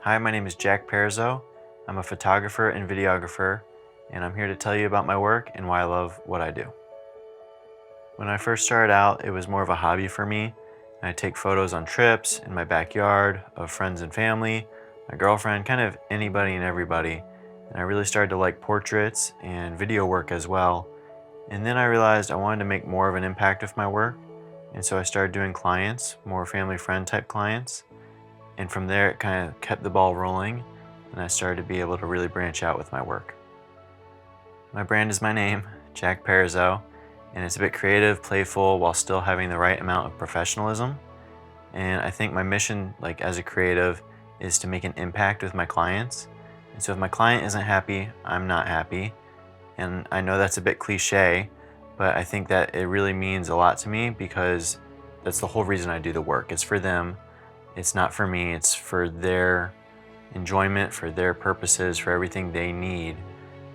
Hi, my name is Jack Perzo. I'm a photographer and videographer, and I'm here to tell you about my work and why I love what I do. When I first started out, it was more of a hobby for me. I'd take photos on trips, in my backyard, of friends and family, my girlfriend, kind of anybody and everybody. And I really started to like portraits and video work as well. And then I realized I wanted to make more of an impact with my work. And so I started doing clients, more family friend type clients. And from there, it kind of kept the ball rolling, and I started to be able to really branch out with my work. My brand is my name, Jack Perzo, and it's a bit creative, playful, while still having the right amount of professionalism. And I think my mission, like as a creative, is to make an impact with my clients. And so if my client isn't happy, I'm not happy. And I know that's a bit cliche, but I think that it really means a lot to me because that's the whole reason I do the work. It's for them. It's not for me, it's for their enjoyment, for their purposes, for everything they need.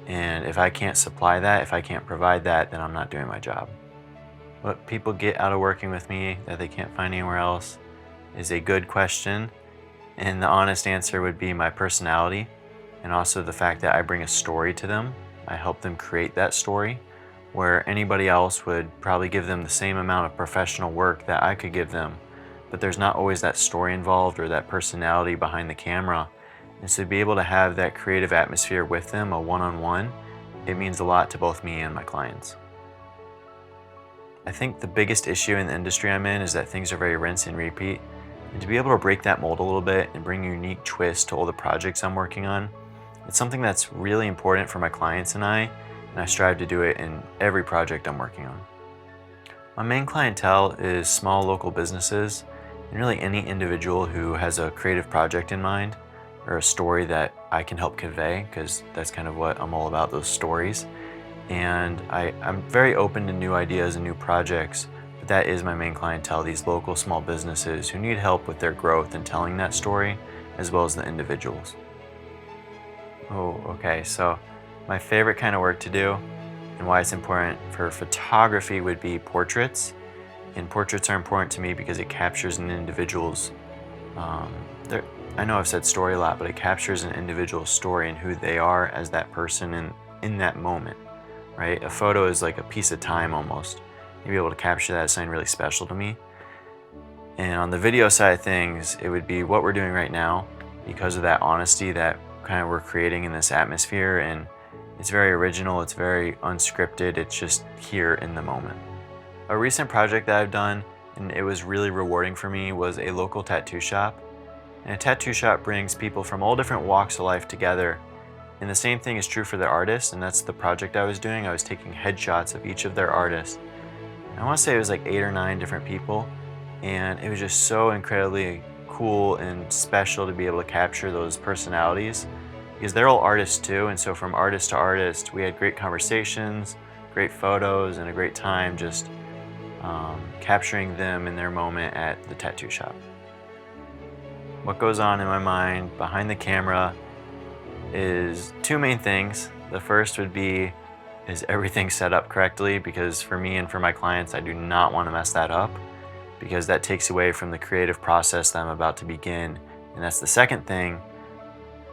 And if I can't supply that, if I can't provide that, then I'm not doing my job. What people get out of working with me that they can't find anywhere else is a good question. And the honest answer would be my personality and also the fact that I bring a story to them. I help them create that story, where anybody else would probably give them the same amount of professional work that I could give them, but there's not always that story involved or that personality behind the camera. And so to be able to have that creative atmosphere with them, a one-on-one, it means a lot to both me and my clients. I think the biggest issue in the industry I'm in is that things are very rinse and repeat. And to be able to break that mold a little bit and bring a unique twist to all the projects I'm working on, it's something that's really important for my clients and I strive to do it in every project I'm working on. My main clientele is small local businesses and really any individual who has a creative project in mind or a story that I can help convey, because that's kind of what I'm all about, those stories. And I'm very open to new ideas and new projects, but that is my main clientele, these local small businesses who need help with their growth and telling that story, as well as the individuals. Oh, okay, so my favorite kind of work to do and why it's important for photography would be portraits. And portraits are important to me because it captures an individual's, I know I've said story a lot, but it captures an individual's story and who they are as that person in that moment, right? A photo is like a piece of time almost. You'll be able to capture that as something really special to me. And on the video side of things, it would be what we're doing right now because of that honesty that kind of we're creating in this atmosphere. And it's very original, it's very unscripted, it's just here in the moment. A recent project that I've done, and it was really rewarding for me, was a local tattoo shop. And a tattoo shop brings people from all different walks of life together. And the same thing is true for their artists, and that's the project I was doing. I was taking headshots of each of their artists. I want to say it was like 8 or 9 different people, and it was just so incredibly cool and special to be able to capture those personalities, because they're all artists too. And so from artist to artist, we had great conversations, great photos, and a great time just capturing them in their moment at the tattoo shop. What goes on in my mind behind the camera is 2 main things. The first would be, is everything set up correctly? Because for me and for my clients, I do not want to mess that up, because that takes away from the creative process that I'm about to begin. And that's the second thing.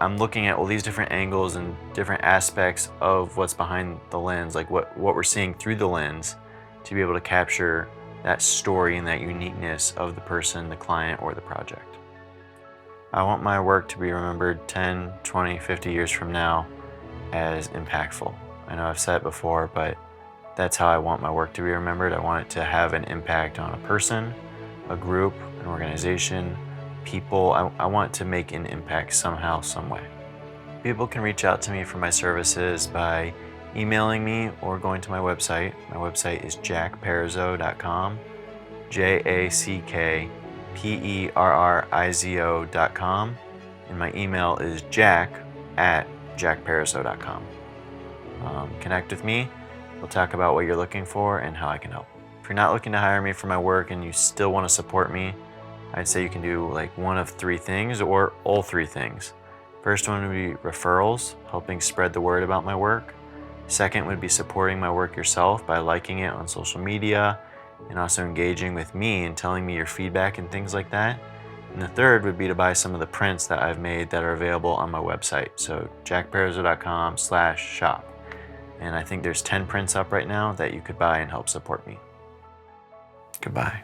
I'm looking at all these different angles and different aspects of what's behind the lens, like what we're seeing through the lens, to be able to capture that story and that uniqueness of the person, the client, or the project. I want my work to be remembered 10, 20, 50 years from now as impactful. I know I've said it before, but that's how I want my work to be remembered. I want it to have an impact on a person, a group, an organization, people. I want to make an impact somehow, some way. People can reach out to me for my services by emailing me or going to my website. My website is jackperzo.com, jackperrizo.com, and my email is jack@jackperrizo.com. Connect with me. We'll talk about what you're looking for and how I can help. If you're not looking to hire me for my work and you still want to support me, I'd say you can do like one of 3 things or all 3 things. First one would be referrals, helping spread the word about my work. Second would be supporting my work yourself by liking it on social media and also engaging with me and telling me your feedback and things like that. And the third would be to buy some of the prints that I've made that are available on my website. So jackperzo.com/shop. And I think there's 10 prints up right now that you could buy and help support me. Goodbye.